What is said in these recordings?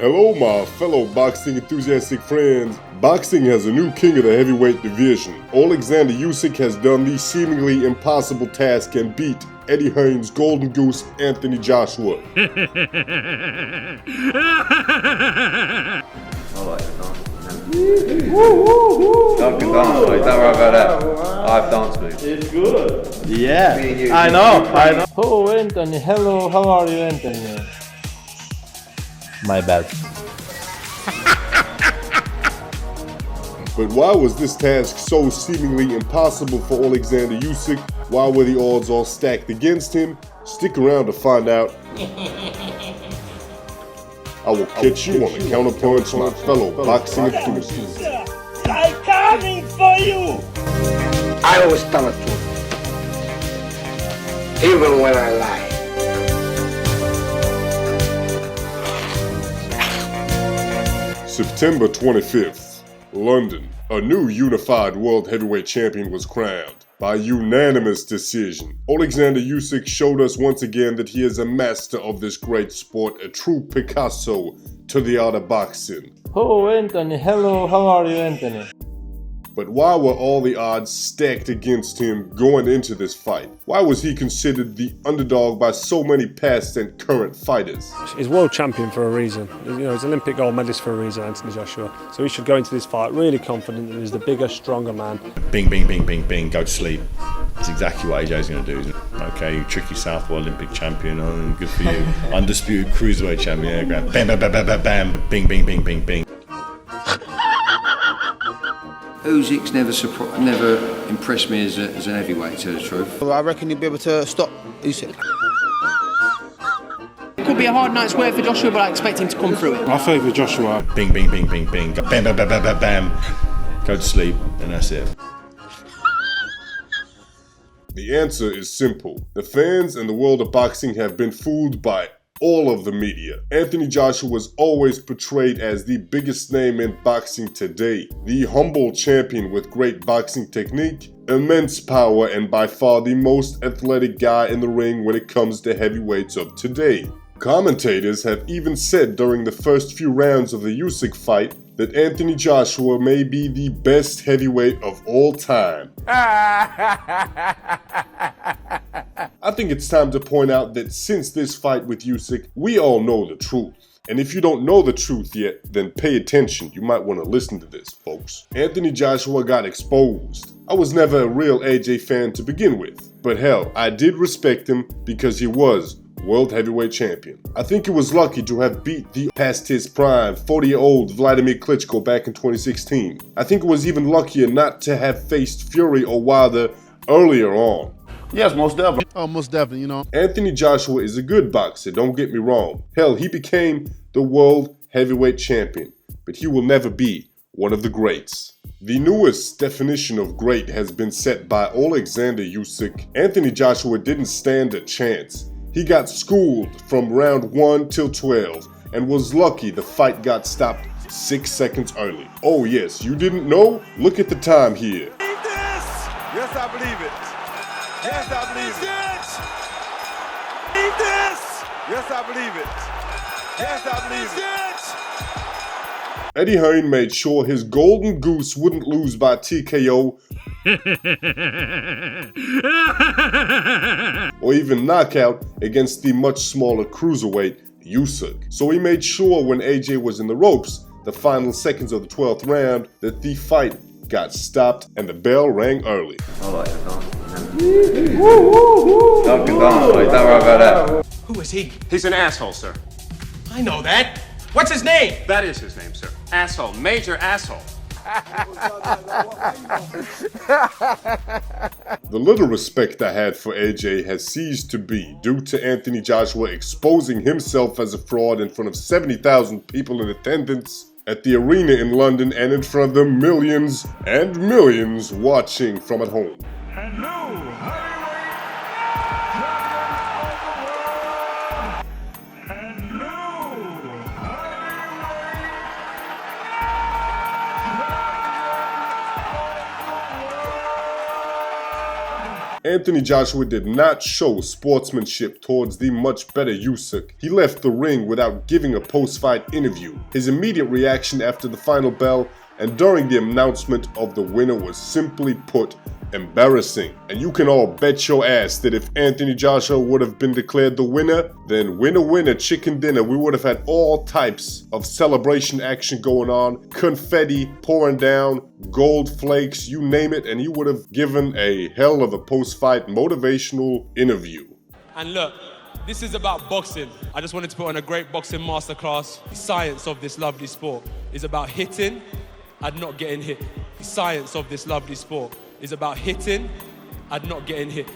Hello my fellow boxing enthusiastic friends. Boxing has a new king of the heavyweight division. Oleksandar Usyk has done the seemingly impossible task and beat Eddie Hearn's Golden Goose Anthony Joshua. Don't worry about that. I've danced moves. It's good. Yeah, I know. Oh, Anthony, hello, how are you, Anthony? My bad. But why was this task so seemingly impossible for Oleksandar Usyk? Why were the odds all stacked against him? Stick around to find out. I will catch you on the counterpunch, my fellow boxing enthusiasts. I'm coming for you. I always tell the truth, even when I lie. September 25th, London. A new unified world heavyweight champion was crowned by unanimous decision. Oleksandar Usyk showed us once again that he is a master of this great sport, a true Picasso to the art of boxing. Oh, Anthony, hello, how are you, Anthony? But why were all the odds stacked against him going into this fight? Why was he considered the underdog by so many past and current fighters? He's world champion for a reason. You know, he's Olympic gold medalist for a reason, Anthony Joshua. So he should go into this fight really confident that he's the bigger, stronger man. Bing, bing, bing, bing, bing, go to sleep. That's exactly what AJ's going to do, isn't it? Okay, you tricky Southpaw Olympic champion, oh, good for you. Undisputed cruiserweight champion, yeah, bam, bam, bam, bam, bam, bam, bing, bing, bing, bing, bing. Usyk's never impressed me as an heavyweight, to tell the truth. I reckon he'll be able to stop Usyk. It could be a hard night's work for Joshua, but I expect him to come through it. I favour Joshua. Bing, bing, bing, bing, bing, bam, bam, bam, bam, bam, bam. Go to sleep, and that's it. The answer is simple. The fans and the world of boxing have been fooled by all of the media. Anthony Joshua was always portrayed as the biggest name in boxing today, the humble champion with great boxing technique, immense power, and by far the most athletic guy in the ring when it comes to heavyweights of today. Commentators have even said during the first few rounds of the Usyk fight that Anthony Joshua may be the best heavyweight of all time. I think it's time to point out that since this fight with Usyk, we all know the truth. And if you don't know the truth yet, then pay attention. You might want to listen to this, folks. Anthony Joshua got exposed. I was never a real AJ fan to begin with. But hell, I did respect him because he was world heavyweight champion. I think he was lucky to have beat the past his prime 40-year-old Vladimir Klitschko back in 2016. I think he was even luckier not to have faced Fury or Wilder earlier on. Yes, most definitely. Oh, most definitely, you know. Anthony Joshua is a good boxer, don't get me wrong. Hell, he became the world heavyweight champion, but he will never be one of the greats. The newest definition of great has been set by Oleksandar Usyk. Anthony Joshua didn't stand a chance. He got schooled from round 1 till 12 and was lucky the fight got stopped 6 seconds early. Oh yes, you didn't know? Look at the time here. Believe this. Yes, I believe it. Yes, I believe it. Believe this. Yes, I believe it. Yes, I believe it. Eddie Hearn made sure his Golden Goose wouldn't lose by TKO or even knockout against the much smaller cruiserweight Usyk. So he made sure when AJ was in the ropes, the final seconds of the 12th round, that the fight got stopped and the bell rang early. I like it, don't worry about that. Who is he? He's an asshole, sir. I know that. What's his name? That is his name, sir. Asshole. Major asshole. The little respect I had for AJ has ceased to be due to Anthony Joshua exposing himself as a fraud in front of 70,000 people in attendance at the arena in London and in front of the millions and millions watching from at home. And new Anthony Joshua did not show sportsmanship towards the much better Usyk. He left the ring without giving a post-fight interview. His immediate reaction after the final bell and during the announcement of the winner was simply put embarrassing. And you can all bet your ass that if Anthony Joshua would have been declared the winner, then winner winner chicken dinner, we would have had all types of celebration action going on, confetti pouring down, gold flakes, you name it, and he would have given a hell of a post-fight motivational interview. And look, this is about boxing. I just wanted to put on a great boxing masterclass. The science of this lovely sport is about hitting and not getting hit. The science of this lovely sport is about hitting and not getting hit.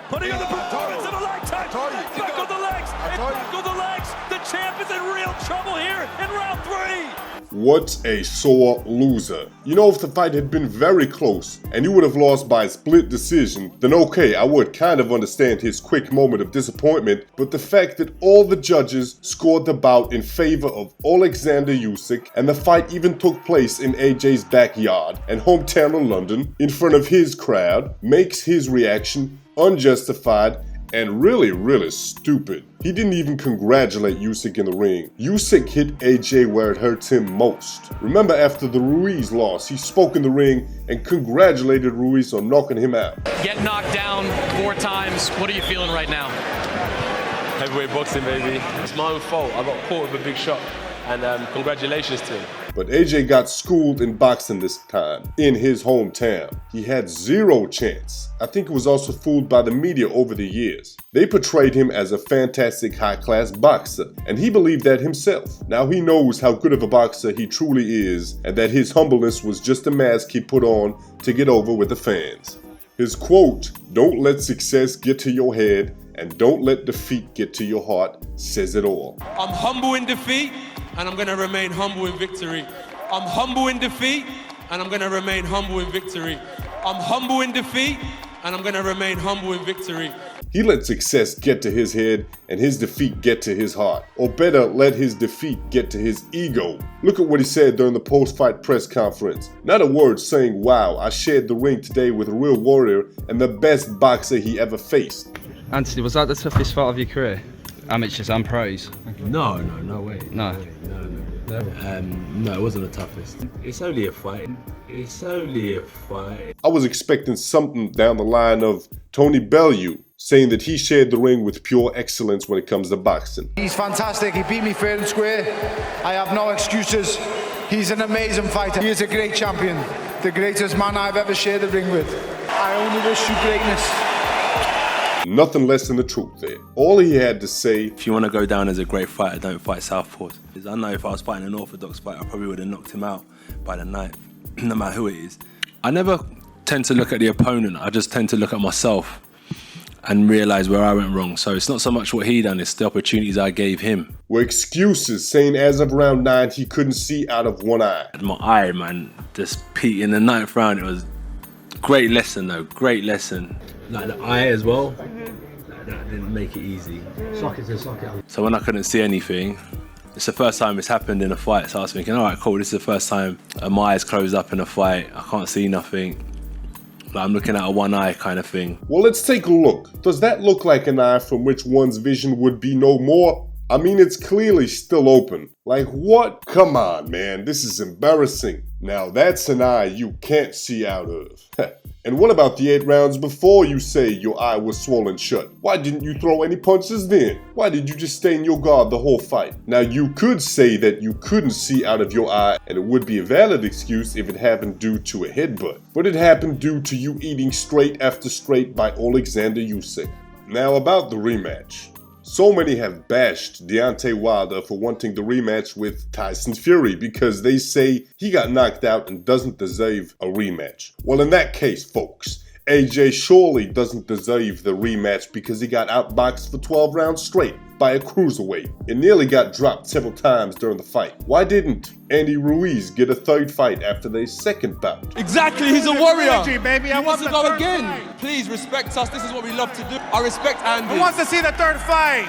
Putting on the performance of a lifetime. It's back on the legs. It's back on the legs. The champ is in real trouble here in round 3. What a sore loser. You know, if the fight had been very close and he would have lost by a split decision, then okay, I would kind of understand his quick moment of disappointment, but the fact that all the judges scored the bout in favor of Oleksandar Usyk and the fight even took place in AJ's backyard and hometown of London in front of his crowd makes his reaction unjustified and really stupid. He didn't even congratulate Usyk in the ring. Usyk hit AJ where it hurts him most. Remember, after the Ruiz loss, he spoke in the ring and congratulated Ruiz on knocking him out. Get knocked down 4 times. What are you feeling right now? Heavyweight boxing, baby. It's my own fault. I got caught with a big shot. And congratulations to him. But AJ got schooled in boxing this time, in his hometown. He had zero chance. I think he was also fooled by the media over the years. They portrayed him as a fantastic high-class boxer, and he believed that himself. Now he knows how good of a boxer he truly is, and that his humbleness was just a mask he put on to get over with the fans. His quote, "Don't let success get to your head, and don't let defeat get to your heart," says it all. I'm humble in defeat, and I'm going to remain humble in victory. I'm humble in defeat, and I'm going to remain humble in victory. I'm humble in defeat, and I'm going to remain humble in victory. He let success get to his head and his defeat get to his heart. Or better, let his defeat get to his ego. Look at what he said during the post-fight press conference. Not a word saying, "Wow, I shared the ring today with a real warrior and the best boxer he ever faced." Anthony, was that the toughest fight of your career? Amateurs and pros? No way. No. No, it wasn't the toughest. It's only a fight. I was expecting something down the line of Tony Bellew saying that he shared the ring with pure excellence when it comes to boxing. He's fantastic. He beat me fair and square. I have no excuses. He's an amazing fighter. He is a great champion. The greatest man I've ever shared the ring with. I only wish you greatness. Nothing less than the truth there. All he had to say, if you want to go down as a great fighter, don't fight southpaws. I know if I was fighting an orthodox fighter, I probably would have knocked him out by the ninth, no matter who it is. I never tend to look at the opponent, I just tend to look at myself and realise where I went wrong. So it's not so much what he done, it's the opportunities I gave him. Were excuses, saying as of round 9 he couldn't see out of one eye. My eye, man, just peaked in the 9th round. It was great lesson though, great lesson. Like the eye as well, that didn't make it easy. So when I couldn't see anything, it's the first time it's happened in a fight, so I was thinking, all right, cool, this is the first time my eyes closed up in a fight, I can't see nothing. Like I'm looking at a one eye kind of thing. Well, let's take a look. Does that look like an eye from which one's vision would be no more? I mean, it's clearly still open. Like what? Come on, man, this is embarrassing. Now that's an eye you can't see out of. And what about the 8 rounds before you say your eye was swollen shut? Why didn't you throw any punches then? Why did you just stay in your guard the whole fight? Now you could say that you couldn't see out of your eye, and it would be a valid excuse if it happened due to a headbutt. But it happened due to you eating straight after straight by Oleksandar Usyk. Now about the rematch. So many have bashed Deontay Wilder for wanting the rematch with Tyson Fury because they say he got knocked out and doesn't deserve a rematch. Well, in that case, folks, AJ surely doesn't deserve the rematch because he got outboxed for 12 rounds straight by a cruiserweight and nearly got dropped several times during the fight. Why didn't Andy Ruiz get a 3rd fight after their 2nd bout? Exactly, he's a warrior. Baby, He wants to go again. Please respect us. This is what we love to do. I respect Andy. Who wants to see the 3rd fight?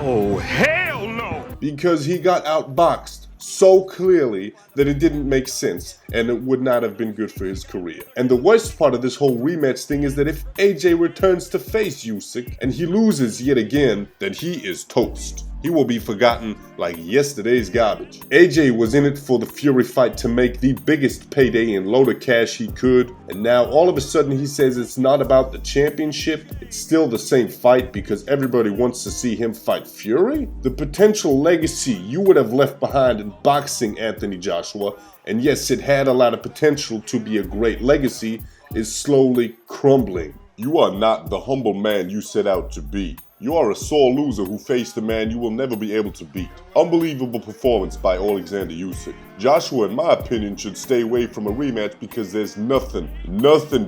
Oh, hell no! Because he got outboxed. so clearly that it didn't make sense and it would not have been good for his career. And the worst part of this whole rematch thing is that if AJ returns to face Usyk and he loses yet again, then he is toast. He will be forgotten like yesterday's garbage. AJ was in it for the Fury fight to make the biggest payday and load of cash he could, and now all of a sudden he says it's not about the championship, it's still the same fight because everybody wants to see him fight Fury? The potential legacy you would have left behind in boxing, Anthony Joshua, and yes, it had a lot of potential to be a great legacy, is slowly crumbling. You are not the humble man you set out to be. You are a sore loser who faced a man you will never be able to beat. Unbelievable performance by Oleksandar Usyk. Joshua, in my opinion, should stay away from a rematch because there's nothing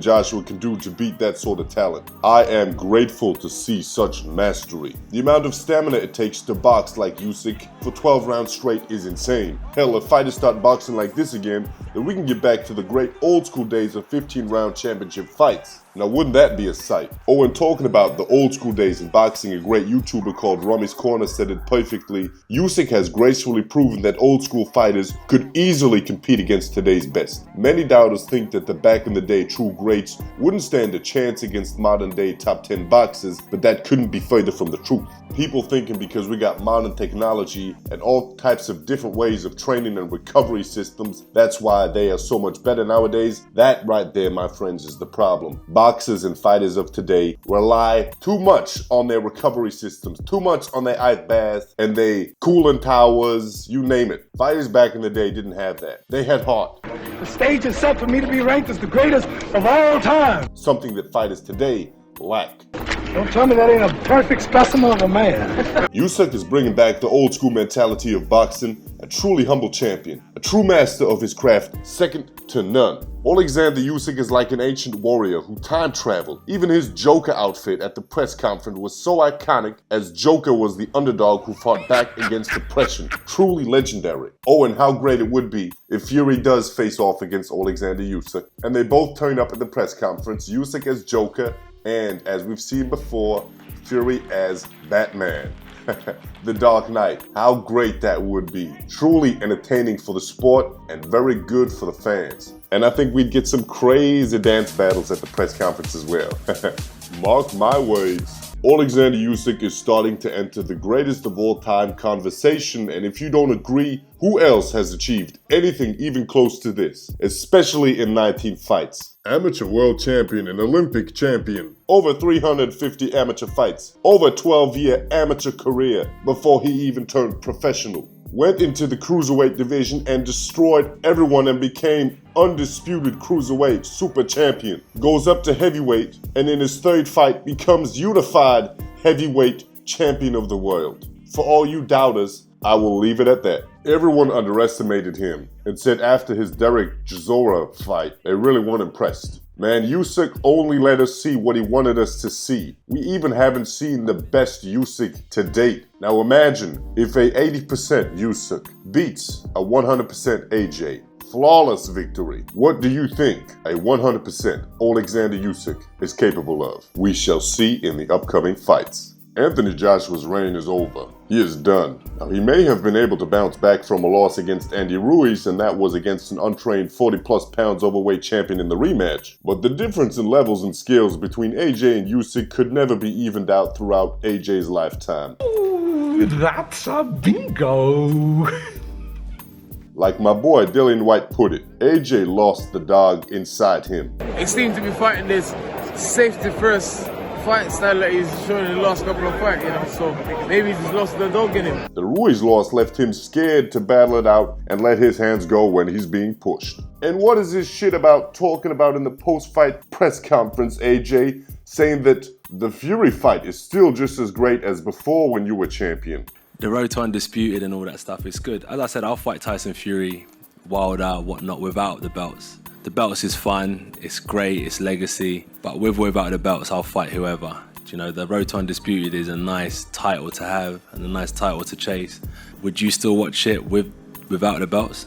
Joshua can do to beat that sort of talent. I am grateful to see such mastery. The amount of stamina it takes to box like Usyk for 12 rounds straight is insane. Hell, if fighters start boxing like this again, then we can get back to the great old school days of 15-round championship fights. Now, wouldn't that be a sight? Oh, and talking about the old school days in boxing, a great YouTuber called Rummy's Corner said it perfectly. Usyk has gracefully proven that old school fighters could easily compete against today's best. Many doubters think that the back in the day true greats wouldn't stand a chance against modern day top 10 boxers, but that couldn't be further from the truth. People thinking because we got modern technology and all types of different ways of training and recovery systems, that's why they are so much better nowadays. That right there, my friends, is the problem. Boxers and fighters of today rely too much on their recovery systems, too much on their ice baths and their cooling towers, you name it. Fighters back in the day didn't have that. They had heart. The stage is set for me to be ranked as the greatest of all time. Something that fighters today lack. Don't tell me that ain't a perfect specimen of a man. Usyk is bringing back the old school mentality of boxing, a truly humble champion, a true master of his craft, second to none. Oleksandar Usyk is like an ancient warrior who time traveled. Even his Joker outfit at the press conference was so iconic, as Joker was the underdog who fought back against depression. Truly legendary. Oh, and how great it would be if Fury does face off against Oleksandar Usyk, and they both turn up at the press conference, Usyk as Joker, and as we've seen before, Fury as Batman. The Dark Knight. How great that would be. Truly entertaining for the sport and very good for the fans. And I think we'd get some crazy dance battles at the press conference as well. Mark my words. Oleksandar Usyk is starting to enter the greatest of all time conversation, and if you don't agree, who else has achieved anything even close to this, especially in 19 fights? Amateur world champion and Olympic champion, over 350 amateur fights, over a 12-year amateur career before he even turned professional. Went into the cruiserweight division and destroyed everyone and became undisputed cruiserweight super champion. Goes up to heavyweight and in his third fight becomes unified heavyweight champion of the world. For all you doubters, I will leave it at that. Everyone underestimated him and said after his Derek Chisora fight, they really weren't impressed. Man, Usyk only let us see what he wanted us to see. We even haven't seen the best Usyk to date. Now imagine if a 80% Usyk beats a 100% AJ. Flawless victory. What do you think a 100% Oleksandar Usyk is capable of? We shall see in the upcoming fights. Anthony Joshua's reign is over. He is done. Now, he may have been able to bounce back from a loss against Andy Ruiz, and that was against an untrained 40+ pounds overweight champion in the rematch. But the difference in levels and skills between AJ and Usyk could never be evened out throughout AJ's lifetime. Ooh, that's a bingo. Like my boy Dillian White put it, AJ lost the dog inside him. He seems to be fighting this safety first fight style that he's shown in the last couple of fights, you know, so maybe he's just lost the dog in him. The Ruiz loss left him scared to battle it out and let his hands go when he's being pushed. And what is this shit about talking about in the post-fight press conference, AJ, saying that the Fury fight is still just as great as before when you were champion? The road to undisputed and all that stuff is good. As I said, I'll fight Tyson Fury, Wilder, whatnot, without the belts. The belts is fun, it's great, it's legacy, but with or without the belts, I'll fight whoever. Do you know, the road to undisputed is a nice title to have and a nice title to chase. Would you still watch it without the belts?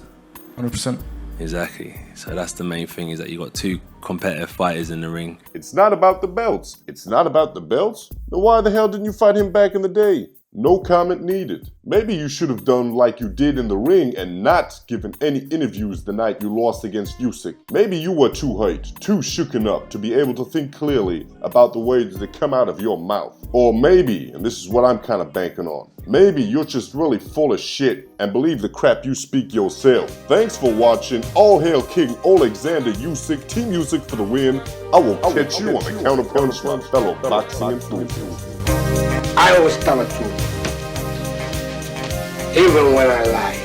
100%. Exactly. So that's the main thing, is that you got two competitive fighters in the ring. It's not about the belts. It's not about the belts? Then why the hell didn't you fight him back in the day? No comment needed. Maybe you should have done like you did in the ring and not given any interviews the night you lost against Usyk. Maybe you were too hyped, too shooken up to be able to think clearly about the words that come out of your mouth. Or maybe, and this is what I'm kind of banking on, maybe you're just really full of shit and believe the crap you speak yourself. Thanks for watching. All hail King Oleksandar Usyk, Team Usyk for the win. I will catch you on the counterpunch, my fellow boxing enthusiasts. I always tell the truth, even when I lie.